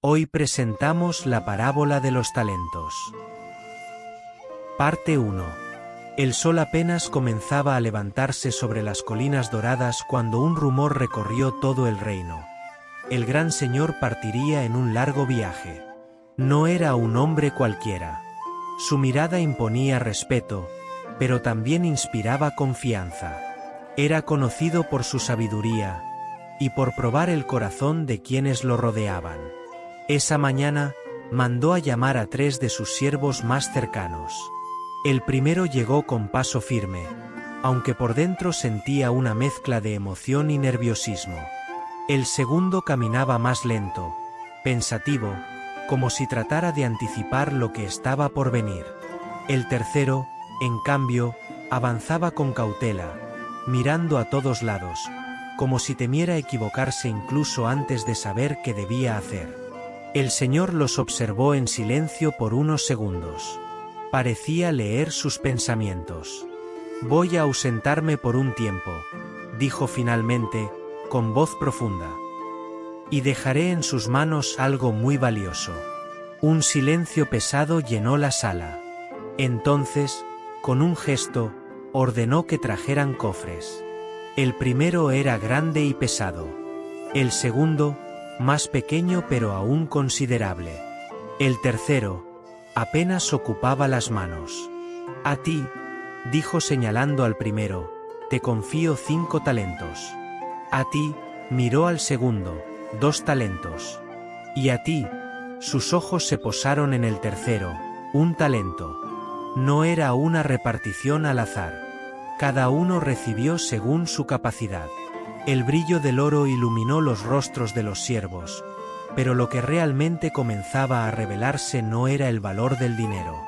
Hoy presentamos la parábola de los talentos. Parte 1. El sol apenas comenzaba a levantarse sobre las colinas doradas cuando un rumor recorrió todo el reino. El gran señor partiría en un largo viaje. No era un hombre cualquiera. Su mirada imponía respeto, pero también inspiraba confianza. Era conocido por su sabiduría y por probar el corazón de quienes lo rodeaban. Esa mañana, mandó a llamar a 3 de sus siervos más cercanos. El primero llegó con paso firme, aunque por dentro sentía una mezcla de emoción y nerviosismo. El segundo caminaba más lento, pensativo, como si tratara de anticipar lo que estaba por venir. El tercero, en cambio, avanzaba con cautela, mirando a todos lados, como si temiera equivocarse incluso antes de saber qué debía hacer. El Señor los observó en silencio por unos segundos. Parecía leer sus pensamientos. «Voy a ausentarme por un tiempo», dijo finalmente, con voz profunda. «Y dejaré en sus manos algo muy valioso». Un silencio pesado llenó la sala. Entonces, con un gesto, ordenó que trajeran cofres. El primero era grande y pesado. El segundo, más pequeño pero aún considerable. El tercero, apenas ocupaba las manos. «A ti», dijo señalando al primero, «te confío 5 talentos. A ti», miró al segundo, 2 talentos. «Y a ti», sus ojos se posaron en el tercero, 1 talento. No era una repartición al azar. Cada uno recibió según su capacidad. El brillo del oro iluminó los rostros de los siervos, pero lo que realmente comenzaba a revelarse no era el valor del dinero,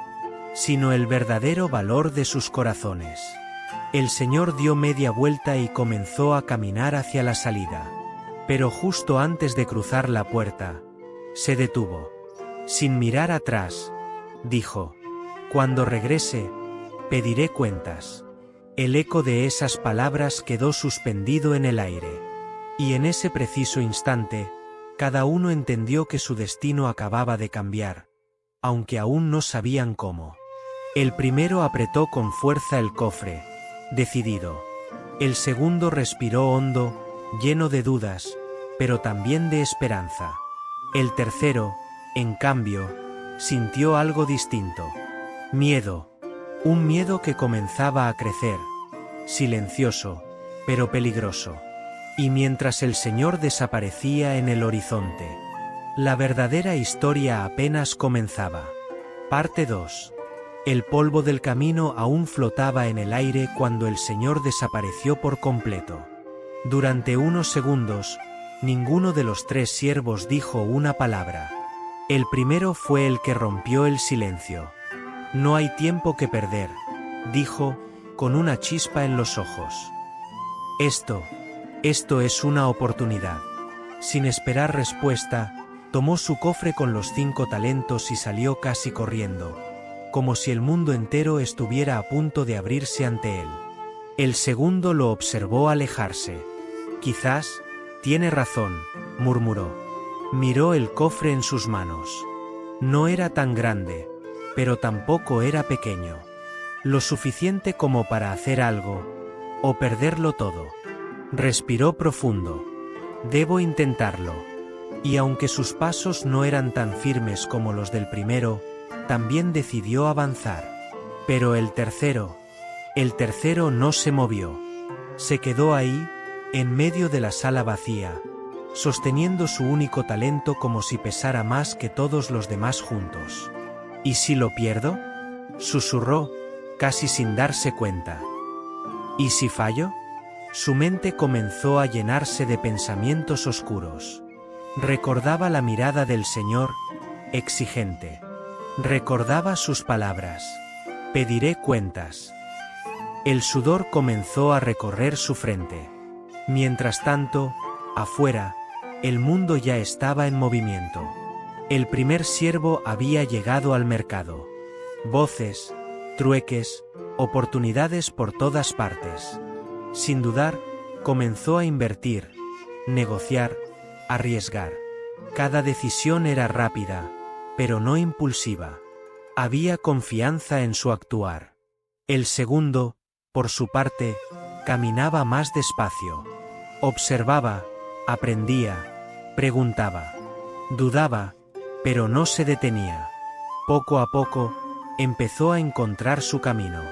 sino el verdadero valor de sus corazones. El Señor dio media vuelta y comenzó a caminar hacia la salida. Pero justo antes de cruzar la puerta, se detuvo. Sin mirar atrás, dijo: «Cuando regrese, pediré cuentas». El eco de esas palabras quedó suspendido en el aire. Y en ese preciso instante, cada uno entendió que su destino acababa de cambiar, aunque aún no sabían cómo. El primero apretó con fuerza el cofre, decidido. El segundo respiró hondo, lleno de dudas, pero también de esperanza. El tercero, en cambio, sintió algo distinto. Miedo. Un miedo que comenzaba a crecer, silencioso, pero peligroso. Y mientras el Señor desaparecía en el horizonte, la verdadera historia apenas comenzaba. Parte 2. El polvo del camino aún flotaba en el aire cuando el Señor desapareció por completo. Durante unos segundos, ninguno de los 3 siervos dijo una palabra. El primero fue el que rompió el silencio. «No hay tiempo que perder», dijo, con una chispa en los ojos. Esto es una oportunidad». Sin esperar respuesta, tomó su cofre con los 5 talentos y salió casi corriendo, como si el mundo entero estuviera a punto de abrirse ante él. El segundo lo observó alejarse. «Quizás, tiene razón», murmuró. Miró el cofre en sus manos. No era tan grande, pero tampoco era pequeño. Lo suficiente como para hacer algo, o perderlo todo. Respiró profundo. «Debo intentarlo». Y aunque sus pasos no eran tan firmes como los del primero, también decidió avanzar. Pero el tercero no se movió. Se quedó ahí, en medio de la sala vacía, sosteniendo su único talento como si pesara más que todos los demás juntos. «¿Y si lo pierdo?», susurró, casi sin darse cuenta. «¿Y si fallo?». Su mente comenzó a llenarse de pensamientos oscuros. Recordaba la mirada del Señor, exigente. Recordaba sus palabras: «Pediré cuentas». El sudor comenzó a recorrer su frente. Mientras tanto, afuera, el mundo ya estaba en movimiento. El primer siervo había llegado al mercado. Voces, trueques, oportunidades por todas partes. Sin dudar, comenzó a invertir, negociar, arriesgar. Cada decisión era rápida, pero no impulsiva. Había confianza en su actuar. El segundo, por su parte, caminaba más despacio. Observaba, aprendía, preguntaba. Dudaba, pero no se detenía. Poco a poco, empezó a encontrar su camino.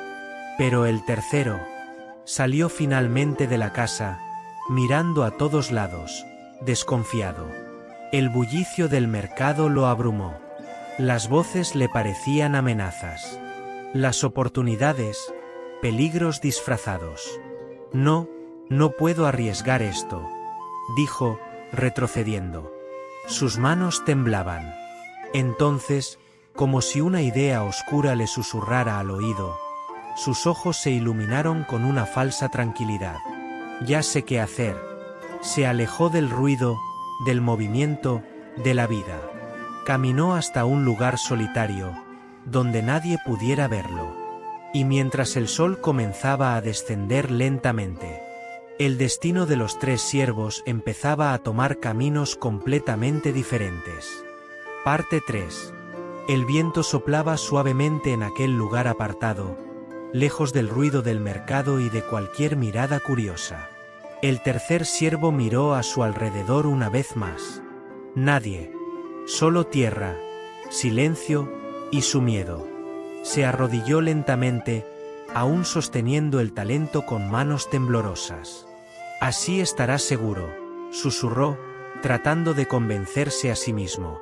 Pero el tercero salió finalmente de la casa, mirando a todos lados, desconfiado. El bullicio del mercado lo abrumó. Las voces le parecían amenazas. Las oportunidades, peligros disfrazados. No puedo arriesgar esto, dijo, retrocediendo. Sus manos temblaban. Entonces, como si una idea oscura le susurrara al oído, sus ojos se iluminaron con una falsa tranquilidad. Ya sé qué hacer. Se alejó del ruido, del movimiento, de la vida. Caminó hasta un lugar solitario, donde nadie pudiera verlo. Y mientras el sol comenzaba a descender lentamente, el destino de los 3 siervos empezaba a tomar caminos completamente diferentes. Parte 3. El viento soplaba suavemente en aquel lugar apartado, lejos del ruido del mercado y de cualquier mirada curiosa. El tercer siervo miró a su alrededor una vez más. Nadie. Solo tierra, silencio y su miedo. Se arrodilló lentamente, aún sosteniendo el talento con manos temblorosas. Así estarás seguro, susurró, tratando de convencerse a sí mismo.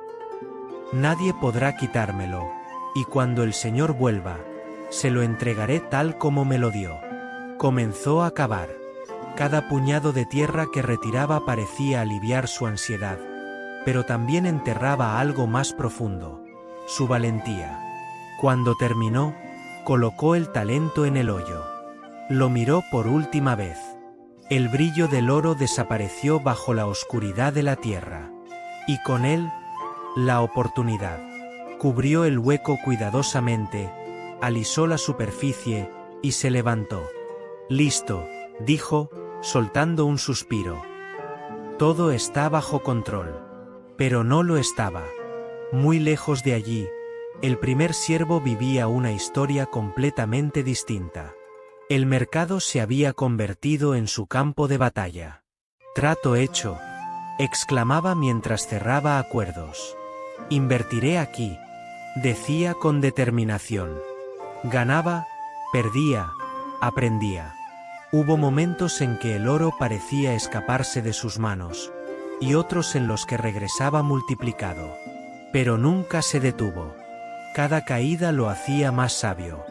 Nadie podrá quitármelo, y cuando el Señor vuelva, se lo entregaré tal como me lo dio. Comenzó a cavar. Cada puñado de tierra que retiraba parecía aliviar su ansiedad, pero también enterraba algo más profundo, su valentía. Cuando terminó, colocó el talento en el hoyo. Lo miró por última vez. El brillo del oro desapareció bajo la oscuridad de la tierra. Y con él, la oportunidad. Cubrió el hueco cuidadosamente, alisó la superficie y se levantó. Listo, dijo, soltando un suspiro. Todo está bajo control. Pero no lo estaba. Muy lejos de allí, el primer siervo vivía una historia completamente distinta. El mercado se había convertido en su campo de batalla. Trato hecho, exclamaba mientras cerraba acuerdos. Invertiré aquí, decía con determinación. Ganaba, perdía, aprendía. Hubo momentos en que el oro parecía escaparse de sus manos, y otros en los que regresaba multiplicado. Pero nunca se detuvo. Cada caída lo hacía más sabio.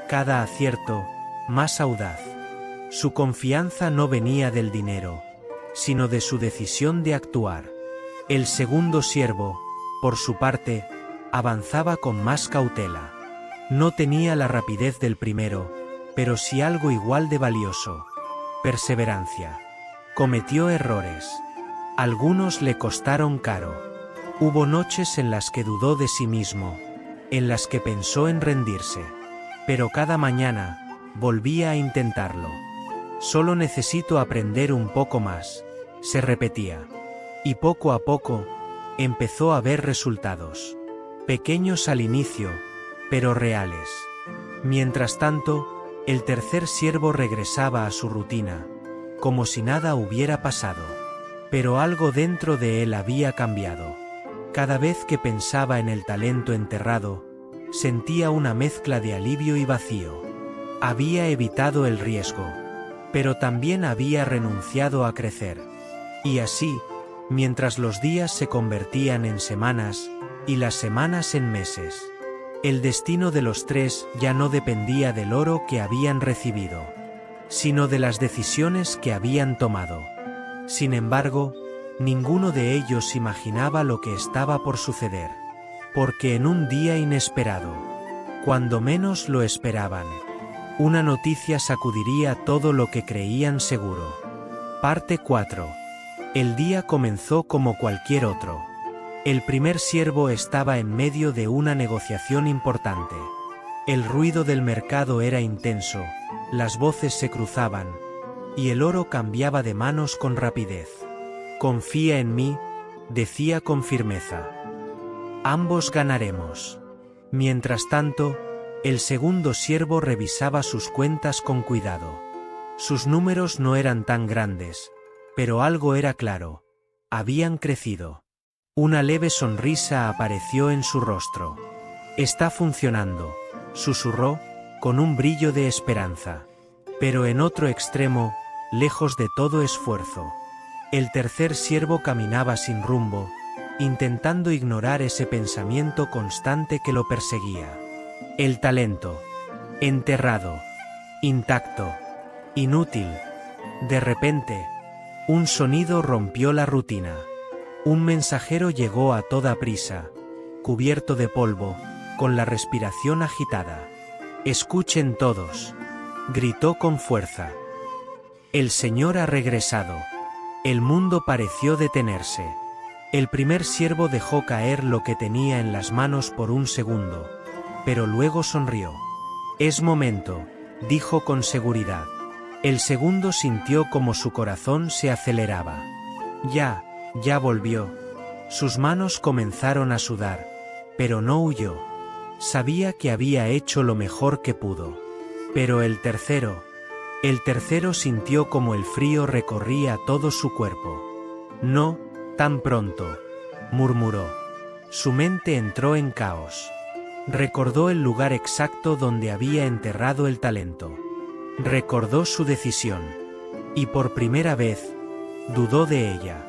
Cada acierto, más audaz. Su confianza no venía del dinero, sino de su decisión de actuar. El segundo siervo, por su parte, avanzaba con más cautela. No tenía la rapidez del primero, pero sí algo igual de valioso: perseverancia. Cometió errores. Algunos le costaron caro. Hubo noches en las que dudó de sí mismo, en las que pensó en rendirse. Pero cada mañana, volvía a intentarlo. Solo necesito aprender un poco más, se repetía. Y poco a poco, empezó a ver resultados. Pequeños al inicio, pero reales. Mientras tanto, el tercer siervo regresaba a su rutina, como si nada hubiera pasado. Pero algo dentro de él había cambiado. Cada vez que pensaba en el talento enterrado, sentía una mezcla de alivio y vacío. Había evitado el riesgo, pero también había renunciado a crecer. Y así, mientras los días se convertían en semanas, y las semanas en meses, el destino de los 3 ya no dependía del oro que habían recibido, sino de las decisiones que habían tomado. Sin embargo, ninguno de ellos imaginaba lo que estaba por suceder. Porque en un día inesperado, cuando menos lo esperaban, una noticia sacudiría todo lo que creían seguro. Parte 4. El día comenzó como cualquier otro. El primer siervo estaba en medio de una negociación importante. El ruido del mercado era intenso, las voces se cruzaban, y el oro cambiaba de manos con rapidez. «Confía en mí», decía con firmeza. Ambos ganaremos. Mientras tanto, el segundo siervo revisaba sus cuentas con cuidado. Sus números no eran tan grandes, pero algo era claro. Habían crecido. Una leve sonrisa apareció en su rostro. «Está funcionando», susurró, con un brillo de esperanza. Pero en otro extremo, lejos de todo esfuerzo, el tercer siervo caminaba sin rumbo, intentando ignorar ese pensamiento constante que lo perseguía. El talento. Enterrado. Intacto. Inútil. De repente, un sonido rompió la rutina. Un mensajero llegó a toda prisa, cubierto de polvo, con la respiración agitada. «Escuchen todos», gritó con fuerza. «El Señor ha regresado». El mundo pareció detenerse. El primer siervo dejó caer lo que tenía en las manos por un segundo, pero luego sonrió. «Es momento», dijo con seguridad. El segundo sintió como su corazón se aceleraba. Ya volvió. Sus manos comenzaron a sudar, pero no huyó. Sabía que había hecho lo mejor que pudo. Pero el tercero sintió como el frío recorría todo su cuerpo. «No, tan pronto», murmuró. Su mente entró en caos. Recordó el lugar exacto donde había enterrado el talento. Recordó su decisión. Y por primera vez, dudó de ella.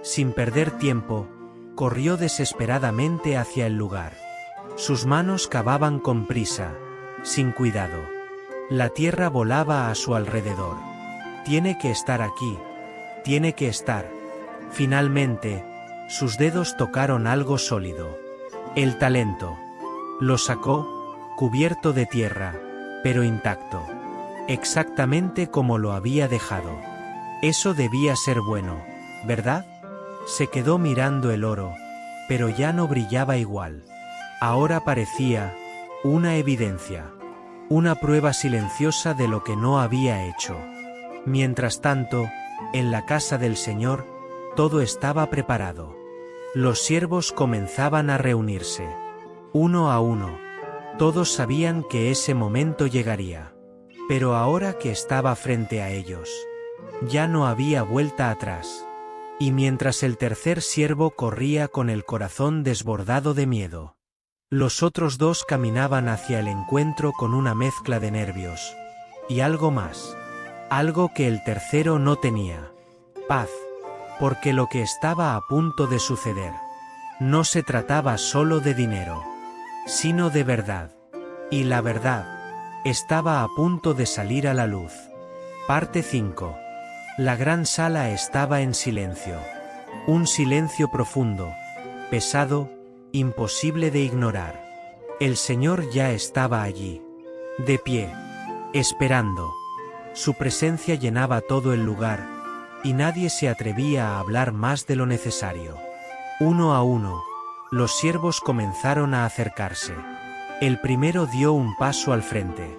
Sin perder tiempo, corrió desesperadamente hacia el lugar. Sus manos cavaban con prisa, sin cuidado. La tierra volaba a su alrededor. «Tiene que estar aquí. Tiene que estar». Finalmente, sus dedos tocaron algo sólido. El talento. Lo sacó, cubierto de tierra, pero intacto. Exactamente como lo había dejado. Eso debía ser bueno, ¿verdad? Se quedó mirando el oro, pero ya no brillaba igual. Ahora parecía una evidencia. Una prueba silenciosa de lo que no había hecho. Mientras tanto, en la casa del Señor, todo estaba preparado. Los siervos comenzaban a reunirse. Uno a uno. Todos sabían que ese momento llegaría. Pero ahora que estaba frente a ellos, ya no había vuelta atrás. Y mientras el tercer siervo corría con el corazón desbordado de miedo, los otros dos caminaban hacia el encuentro con una mezcla de nervios. Y algo más. Algo que el tercero no tenía. Paz. Porque lo que estaba a punto de suceder no se trataba solo de dinero, sino de verdad. Y la verdad estaba a punto de salir a la luz. Parte 5. La gran sala estaba en silencio. Un silencio profundo, pesado, imposible de ignorar. El Señor ya estaba allí, de pie, esperando. Su presencia llenaba todo el lugar, y nadie se atrevía a hablar más de lo necesario. Uno a uno, los siervos comenzaron a acercarse. El primero dio un paso al frente.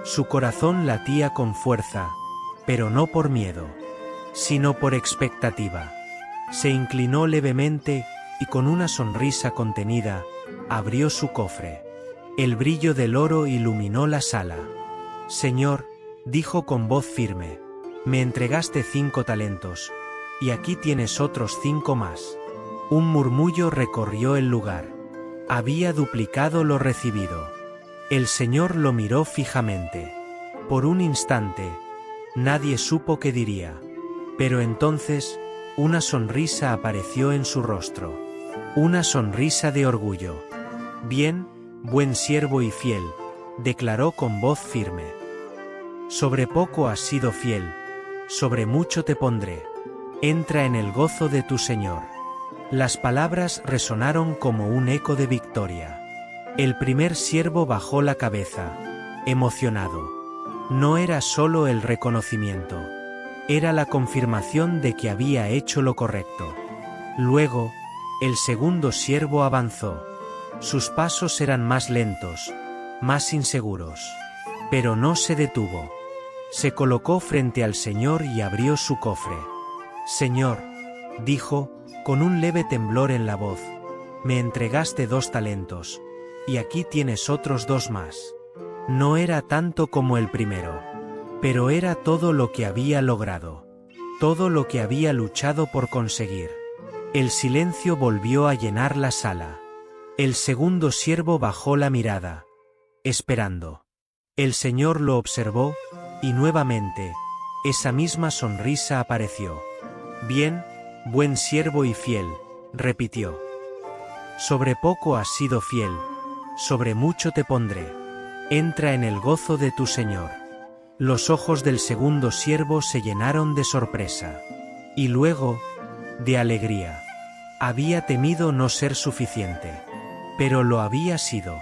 Su corazón latía con fuerza, pero no por miedo, sino por expectativa. Se inclinó levemente y con una sonrisa contenida, abrió su cofre. El brillo del oro iluminó la sala. «Señor», dijo con voz firme, «me entregaste 5 talentos, y aquí tienes otros 5 más». Un murmullo recorrió el lugar. Había duplicado lo recibido. El Señor lo miró fijamente. Por un instante, nadie supo qué diría. Pero entonces, una sonrisa apareció en su rostro. Una sonrisa de orgullo. «Bien, buen siervo y fiel», declaró con voz firme. «Sobre poco has sido fiel, sobre mucho te pondré. Entra en el gozo de tu Señor». Las palabras resonaron como un eco de victoria. El primer siervo bajó la cabeza, emocionado. No era solo el reconocimiento, era la confirmación de que había hecho lo correcto. Luego, el segundo siervo avanzó. Sus pasos eran más lentos, más inseguros. Pero no se detuvo. Se colocó frente al Señor y abrió su cofre. «Señor», dijo, con un leve temblor en la voz. Me entregaste 2 talentos, y aquí tienes otros 2 más. No era tanto como el primero, pero era todo lo que había logrado, todo lo que había luchado por conseguir. El silencio volvió a llenar la sala. El segundo siervo bajó la mirada, esperando. El Señor lo observó, y nuevamente, esa misma sonrisa apareció. Bien, buen siervo y fiel, repitió. Sobre poco has sido fiel, sobre mucho te pondré. Entra en el gozo de tu Señor. Los ojos del segundo siervo se llenaron de sorpresa. Y luego, de alegría. Había temido no ser suficiente. Pero lo había sido.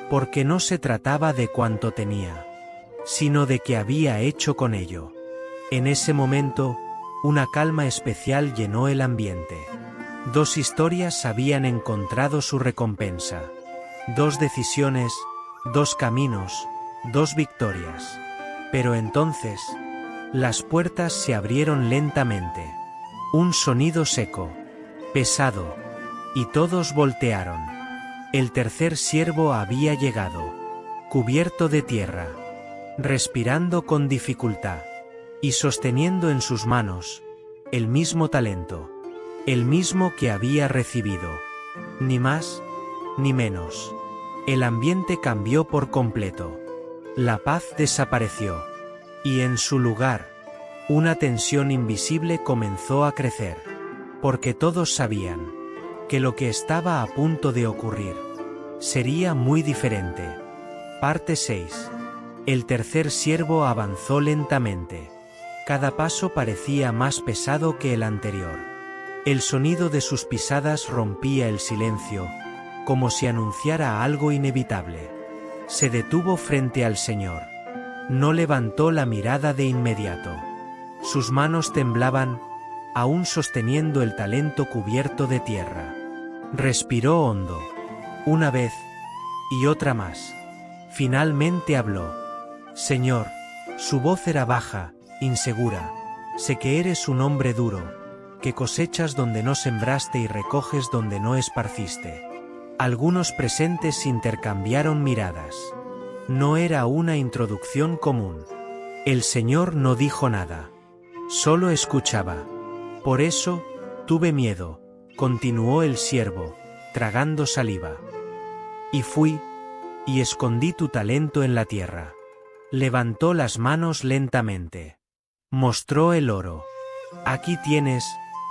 Porque no se trataba de cuánto tenía, sino de qué había hecho con ello. En ese momento, una calma especial llenó el ambiente. 2 historias habían encontrado su recompensa. 2 decisiones, 2 caminos, 2 victorias. Pero entonces, las puertas se abrieron lentamente. Un sonido seco, pesado, y todos voltearon. El tercer siervo había llegado, cubierto de tierra, respirando con dificultad, y sosteniendo en sus manos el mismo talento, el mismo que había recibido. Ni más, ni menos. El ambiente cambió por completo. La paz desapareció, y en su lugar, una tensión invisible comenzó a crecer, porque todos sabían que lo que estaba a punto de ocurrir sería muy diferente. Parte 6. El tercer siervo avanzó lentamente. Cada paso parecía más pesado que el anterior. El sonido de sus pisadas rompía el silencio, como si anunciara algo inevitable. Se detuvo frente al Señor. No levantó la mirada de inmediato. Sus manos temblaban, aún sosteniendo el talento cubierto de tierra. Respiró hondo, una vez, y otra más. Finalmente habló. Señor, su voz era baja, insegura. Sé que eres un hombre duro, que cosechas donde no sembraste y recoges donde no esparciste. Algunos presentes intercambiaron miradas. No era una introducción común. El Señor no dijo nada. Solo escuchaba. Por eso, tuve miedo, continuó el siervo, tragando saliva. Y fui, y escondí tu talento en la tierra. Levantó las manos lentamente. Mostró el oro. Aquí tienes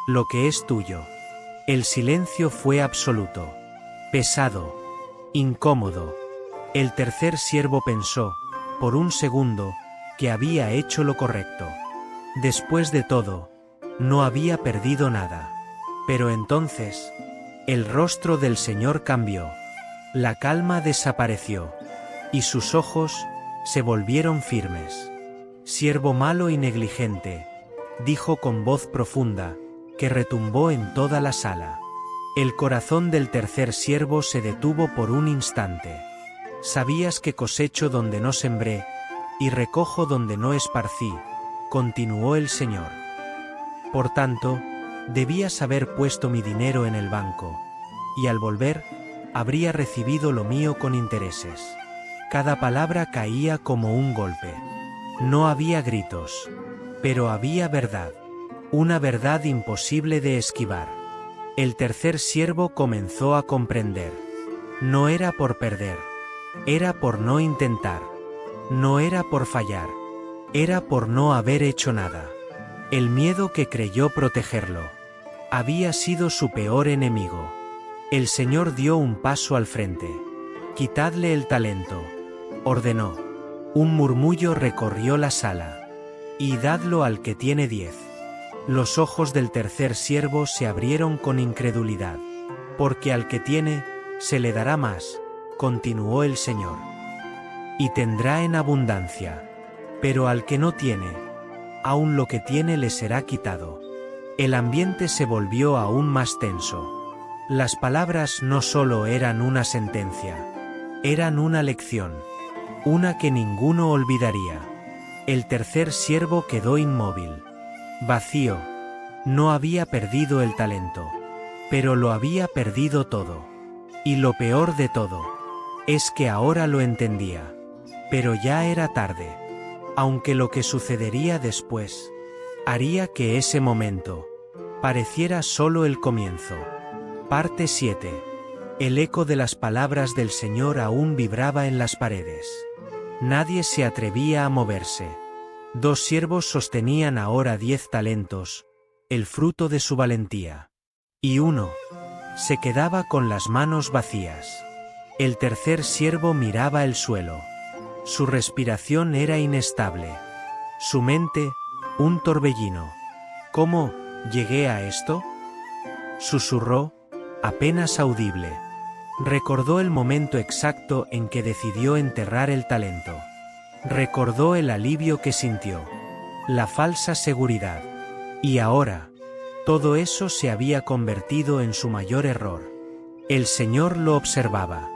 lo que es tuyo. El silencio fue absoluto, pesado, incómodo. El tercer siervo pensó, por un segundo, que había hecho lo correcto. Después de todo, no había perdido nada. Pero entonces, el rostro del Señor cambió. La calma desapareció, y sus ojos se volvieron firmes. Siervo malo y negligente, dijo con voz profunda, que retumbó en toda la sala. El corazón del tercer siervo se detuvo por un instante. Sabías que cosecho donde no sembré, y recojo donde no esparcí, continuó el Señor. Por tanto, debías haber puesto mi dinero en el banco, y al volver, habría recibido lo mío con intereses. Cada palabra caía como un golpe. No había gritos, pero había verdad. Una verdad imposible de esquivar. El tercer siervo comenzó a comprender. No era por perder. Era por no intentar. No era por fallar. Era por no haber hecho nada. El miedo que creyó protegerlo había sido su peor enemigo. El Señor dio un paso al frente. Quitadle el talento, ordenó. Un murmullo recorrió la sala. Y dadlo al que tiene 10. Los ojos del tercer siervo se abrieron con incredulidad. Porque al que tiene, se le dará más, continuó el Señor. Y tendrá en abundancia. Pero al que no tiene, aún lo que tiene le será quitado. El ambiente se volvió aún más tenso. Las palabras no solo eran una sentencia, eran una lección. Una que ninguno olvidaría. El tercer siervo quedó inmóvil, vacío, No había perdido el talento, pero lo había perdido todo. Y lo peor de todo es que ahora lo entendía. Pero ya era tarde. Aunque lo que sucedería después haría que ese momento pareciera solo el comienzo. Parte 7. El eco de las palabras del Señor aún vibraba en las paredes. Nadie se atrevía a moverse. 2 siervos sostenían ahora 10 talentos, el fruto de su valentía. Y uno se quedaba con las manos vacías. El tercer siervo miraba el suelo. Su respiración era inestable. Su mente, un torbellino. ¿Cómo llegué a esto?, susurró, apenas audible. Recordó el momento exacto en que decidió enterrar el talento. Recordó el alivio que sintió. La falsa seguridad. Y ahora, todo eso se había convertido en su mayor error. El Señor lo observaba.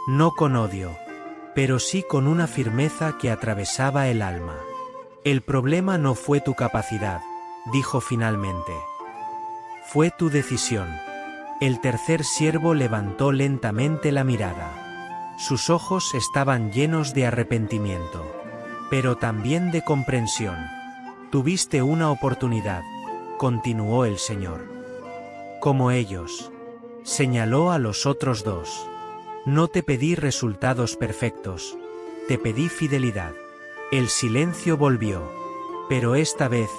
No con odio, pero sí con una firmeza que atravesaba el alma. El problema no fue tu capacidad, dijo finalmente. Fue tu decisión. El tercer siervo levantó lentamente la mirada. Sus ojos estaban llenos de arrepentimiento, pero también de comprensión. Tuviste una oportunidad, continuó el Señor. Como ellos. Señaló a los otros 2. No te pedí resultados perfectos, te pedí fidelidad. El silencio volvió, pero esta vez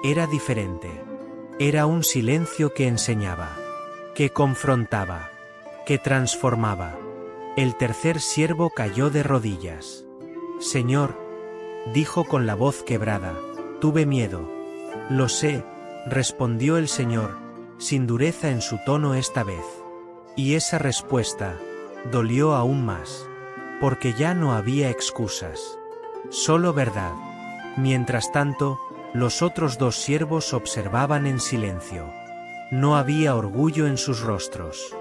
era diferente. Era un silencio que enseñaba, que confrontaba, que transformaba. El tercer siervo cayó de rodillas. Señor, dijo con la voz quebrada, tuve miedo. Lo sé, respondió el Señor, sin dureza en su tono esta vez. Y esa respuesta dolió aún más, porque ya no había excusas, solo verdad. Mientras tanto, los otros 2 siervos observaban en silencio. No había orgullo en sus rostros,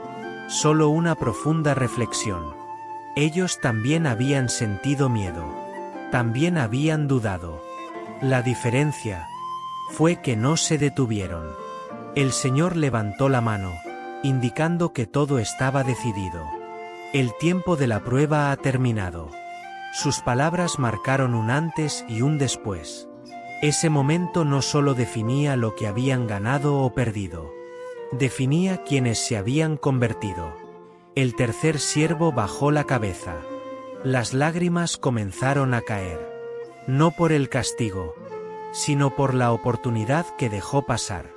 solo una profunda reflexión. Ellos también habían sentido miedo, también habían dudado. La diferencia fue que no se detuvieron. El Señor levantó la mano, indicando que todo estaba decidido. El tiempo de la prueba ha terminado. Sus palabras marcaron un antes y un después. Ese momento no solo definía lo que habían ganado o perdido, definía quienes se habían convertido. El tercer siervo bajó la cabeza. Las lágrimas comenzaron a caer. No por el castigo, sino por la oportunidad que dejó pasar.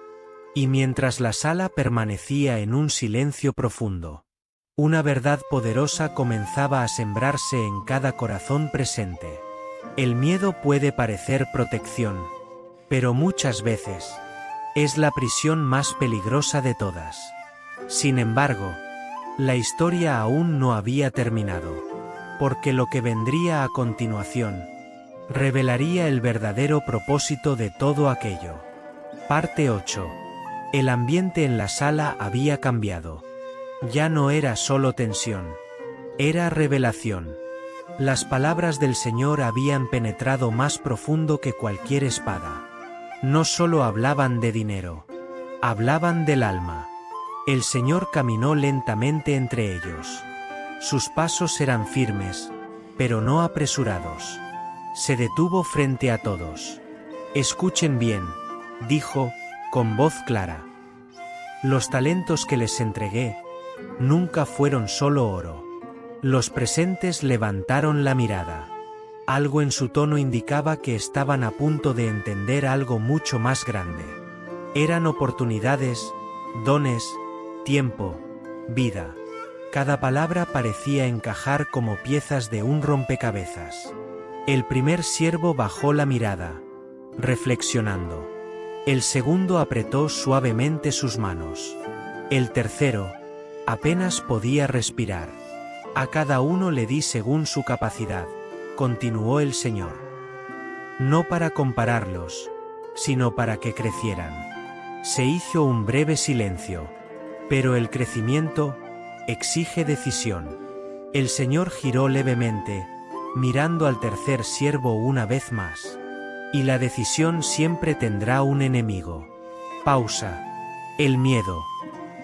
Y mientras la sala permanecía en un silencio profundo, una verdad poderosa comenzaba a sembrarse en cada corazón presente. El miedo puede parecer protección, pero muchas veces es la prisión más peligrosa de todas. Sin embargo, la historia aún no había terminado, porque lo que vendría a continuación revelaría el verdadero propósito de todo aquello. Parte 8. El ambiente en la sala había cambiado. Ya no era solo tensión, era revelación. Las palabras del Señor habían penetrado más profundo que cualquier espada. No solo hablaban de dinero, hablaban del alma. El Señor caminó lentamente entre ellos. Sus pasos eran firmes, pero no apresurados. Se detuvo frente a todos. Escuchen bien, dijo, con voz clara. Los talentos que les entregué nunca fueron solo oro. Los presentes levantaron la mirada. Algo en su tono indicaba que estaban a punto de entender algo mucho más grande. Eran oportunidades, dones, tiempo, vida. Cada palabra parecía encajar como piezas de un rompecabezas. El primer siervo bajó la mirada, reflexionando. El segundo apretó suavemente sus manos. El tercero apenas podía respirar. A cada uno le di según su capacidad, continuó el Señor. No para compararlos, sino para que crecieran. Se hizo un breve silencio. Pero el crecimiento exige decisión. El Señor giró levemente, mirando al tercer siervo una vez más. Y la decisión siempre tendrá un enemigo. Pausa. El miedo.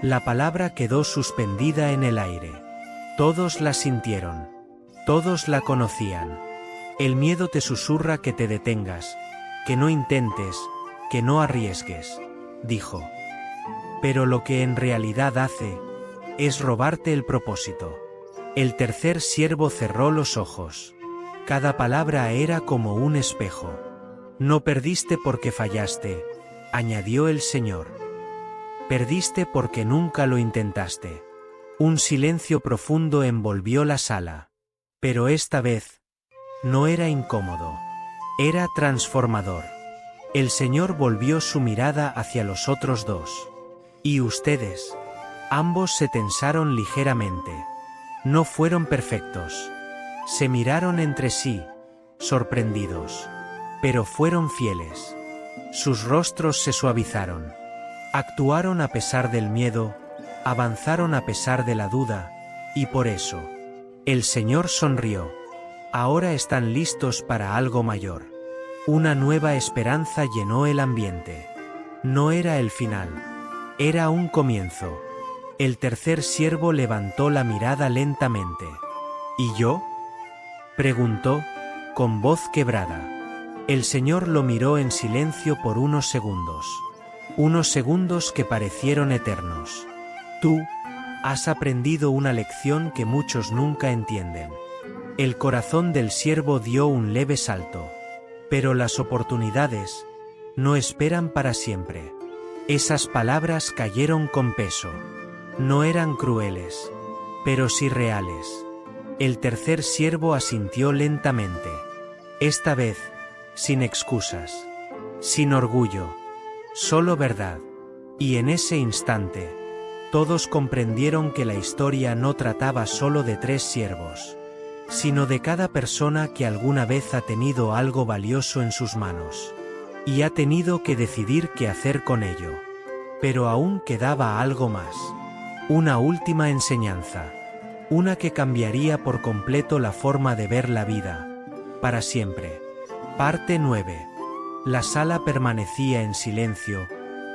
La palabra quedó suspendida en el aire. Todos la sintieron. Todos la conocían. El miedo te susurra que te detengas, que no intentes, que no arriesgues, dijo. Pero lo que en realidad hace es robarte el propósito. El tercer siervo cerró los ojos. Cada palabra era como un espejo. No perdiste porque fallaste, añadió el Señor. Perdiste porque nunca lo intentaste. Un silencio profundo envolvió la sala. Pero esta vez no era incómodo. Era transformador. El Señor volvió su mirada hacia los otros dos. ¿Y ustedes? Ambos se tensaron ligeramente. No fueron perfectos. Se miraron entre sí, sorprendidos. Pero fueron fieles. Sus rostros se suavizaron. Actuaron a pesar del miedo, avanzaron a pesar de la duda, y por eso, el Señor sonrió. Ahora están listos para algo mayor. Una nueva esperanza llenó el ambiente. No era el final. Era un comienzo. El tercer siervo levantó la mirada lentamente. ¿Y yo?, preguntó, con voz quebrada. El Señor lo miró en silencio por unos segundos que parecieron eternos. Tú has aprendido una lección que muchos nunca entienden. El corazón del siervo dio un leve salto. Pero las oportunidades no esperan para siempre. Esas palabras cayeron con peso. No eran crueles, pero sí reales. El tercer siervo asintió lentamente. Esta vez, sin excusas, sin orgullo, solo verdad. Y en ese instante, todos comprendieron que la historia no trataba solo de tres siervos, sino de cada persona que alguna vez ha tenido algo valioso en sus manos, y ha tenido que decidir qué hacer con ello. Pero aún quedaba algo más. Una última enseñanza. Una que cambiaría por completo la forma de ver la vida. Para siempre. Parte 9. La sala permanecía en silencio,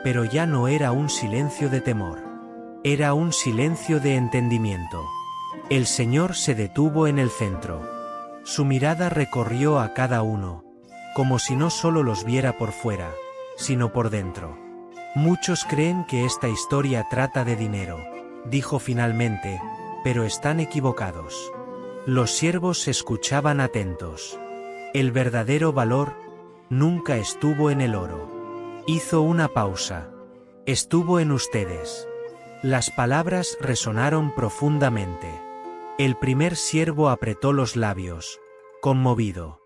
pero ya no era un silencio de temor. Era un silencio de entendimiento. El Señor se detuvo en el centro. Su mirada recorrió a cada uno, como si no solo los viera por fuera, sino por dentro. Muchos creen que esta historia trata de dinero, dijo finalmente, pero están equivocados. Los siervos escuchaban atentos. El verdadero valor nunca estuvo en el oro. Hizo una pausa. Estuvo en ustedes. Las palabras resonaron profundamente. El primer siervo apretó los labios, conmovido.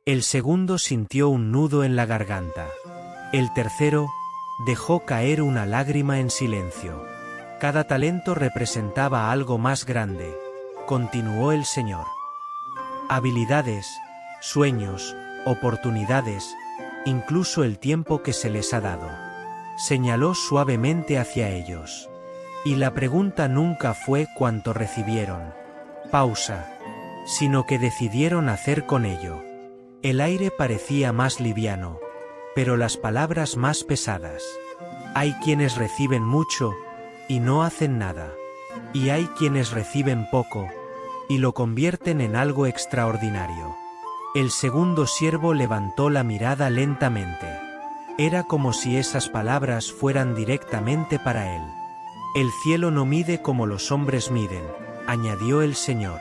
El segundo sintió un nudo en la garganta. El tercero dejó caer una lágrima en silencio. Cada talento representaba algo más grande, continuó el Señor. Habilidades, sueños, oportunidades, incluso el tiempo que se les ha dado. Señaló suavemente hacia ellos. Y la pregunta nunca fue cuánto recibieron. Pausa. Sino que decidieron hacer con ello. El aire parecía más liviano, pero las palabras más pesadas. Hay quienes reciben mucho y no hacen nada. Y hay quienes reciben poco y lo convierten en algo extraordinario. El segundo siervo levantó la mirada lentamente. Era como si esas palabras fueran directamente para él. El cielo no mide como los hombres miden, añadió el Señor.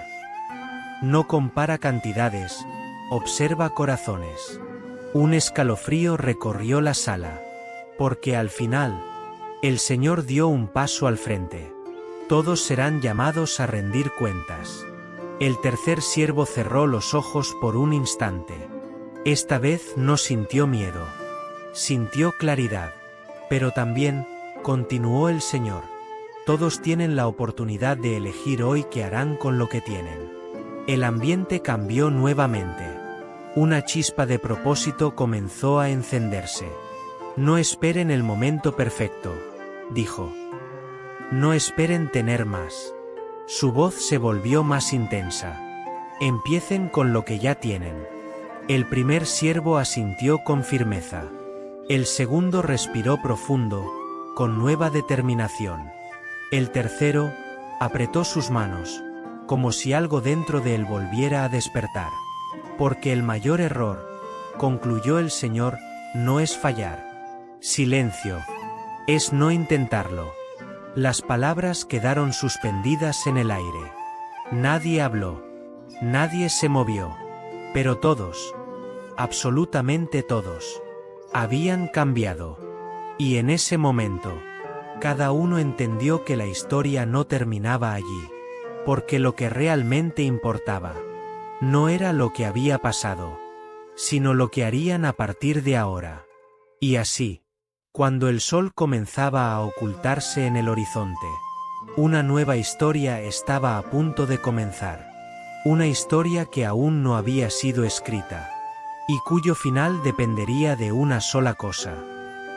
No compara cantidades, observa corazones. Un escalofrío recorrió la sala, porque al final, el Señor dio un paso al frente. Todos serán llamados a rendir cuentas. El tercer siervo cerró los ojos por un instante. Esta vez no sintió miedo. Sintió claridad. Pero también, continuó el Señor, todos tienen la oportunidad de elegir hoy qué harán con lo que tienen. El ambiente cambió nuevamente. Una chispa de propósito comenzó a encenderse. No esperen el momento perfecto, dijo. No esperen tener más. Su voz se volvió más intensa. Empiecen con lo que ya tienen. El primer siervo asintió con firmeza. El segundo respiró profundo, con nueva determinación. El tercero apretó sus manos, como si algo dentro de él volviera a despertar. Porque el mayor error, concluyó el Señor, no es fallar. Silencio. Es no intentarlo. Las palabras quedaron suspendidas en el aire. Nadie habló. Nadie se movió. Pero todos, absolutamente todos, habían cambiado. Y en ese momento, cada uno entendió que la historia no terminaba allí. Porque lo que realmente importaba no era lo que había pasado, sino lo que harían a partir de ahora. Y así, cuando el sol comenzaba a ocultarse en el horizonte, una nueva historia estaba a punto de comenzar. Una historia que aún no había sido escrita, y cuyo final dependería de una sola cosa: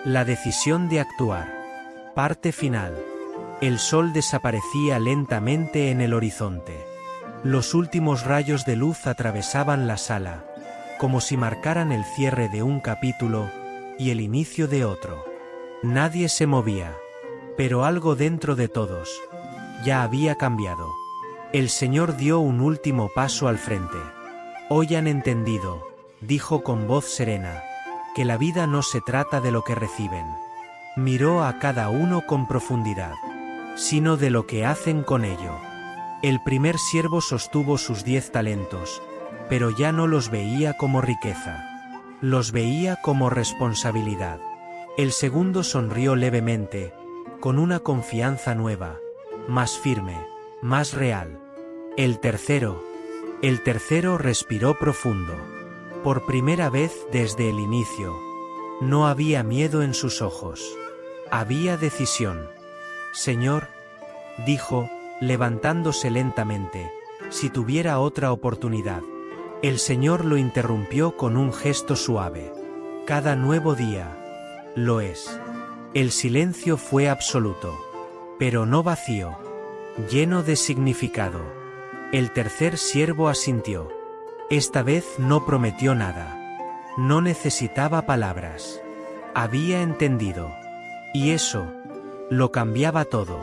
la decisión de actuar. Parte final. El sol desaparecía lentamente en el horizonte. Los últimos rayos de luz atravesaban la sala, como si marcaran el cierre de un capítulo y el inicio de otro. Nadie se movía, pero algo dentro de todos ya había cambiado. El Señor dio un último paso al frente. Hoy han entendido, dijo con voz serena, que la vida no se trata de lo que reciben. Miró a cada uno con profundidad, sino de lo que hacen con ello. El primer siervo sostuvo sus 10 talentos, pero ya no los veía como riqueza. Los veía como responsabilidad. El segundo sonrió levemente, con una confianza nueva, más firme, más real. El tercero respiró profundo. Por primera vez desde el inicio, no había miedo en sus ojos. Había decisión. Señor, dijo, levantándose lentamente, si tuviera otra oportunidad. El Señor lo interrumpió con un gesto suave. Cada nuevo día lo es. El silencio fue absoluto, pero no vacío, lleno de significado. El tercer siervo asintió. Esta vez no prometió nada. No necesitaba palabras. Había entendido. Y eso lo cambiaba todo.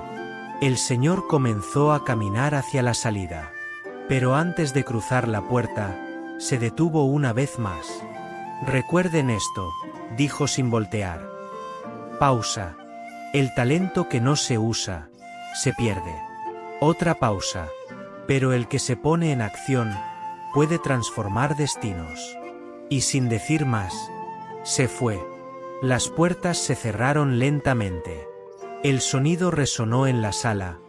El Señor comenzó a caminar hacia la salida. Pero antes de cruzar la puerta, se detuvo una vez más. Recuerden esto, dijo sin voltear. Pausa. El talento que no se usa, se pierde. Otra pausa. Pero el que se pone en acción, puede transformar destinos. Y sin decir más, se fue. Las puertas se cerraron lentamente. El sonido resonó en la sala,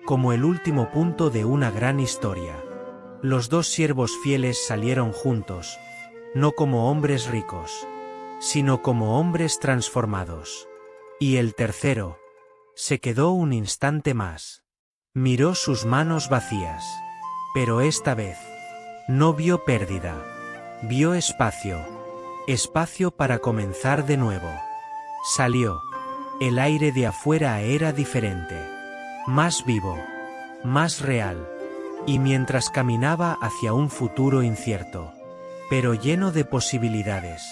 como el último punto de una gran historia. Los 2 siervos fieles salieron juntos, no como hombres ricos, sino como hombres transformados. Y el tercero se quedó un instante más. Miró sus manos vacías. Pero esta vez no vio pérdida. Vio espacio. Espacio para comenzar de nuevo. Salió. El aire de afuera era diferente. Más vivo. Más real. Y mientras caminaba hacia un futuro incierto, pero lleno de posibilidades,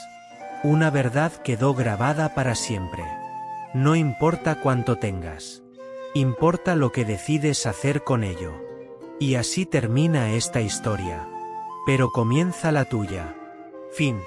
una verdad quedó grabada para siempre. No importa cuánto tengas. Importa lo que decides hacer con ello. Y así termina esta historia. Pero comienza la tuya. Fin.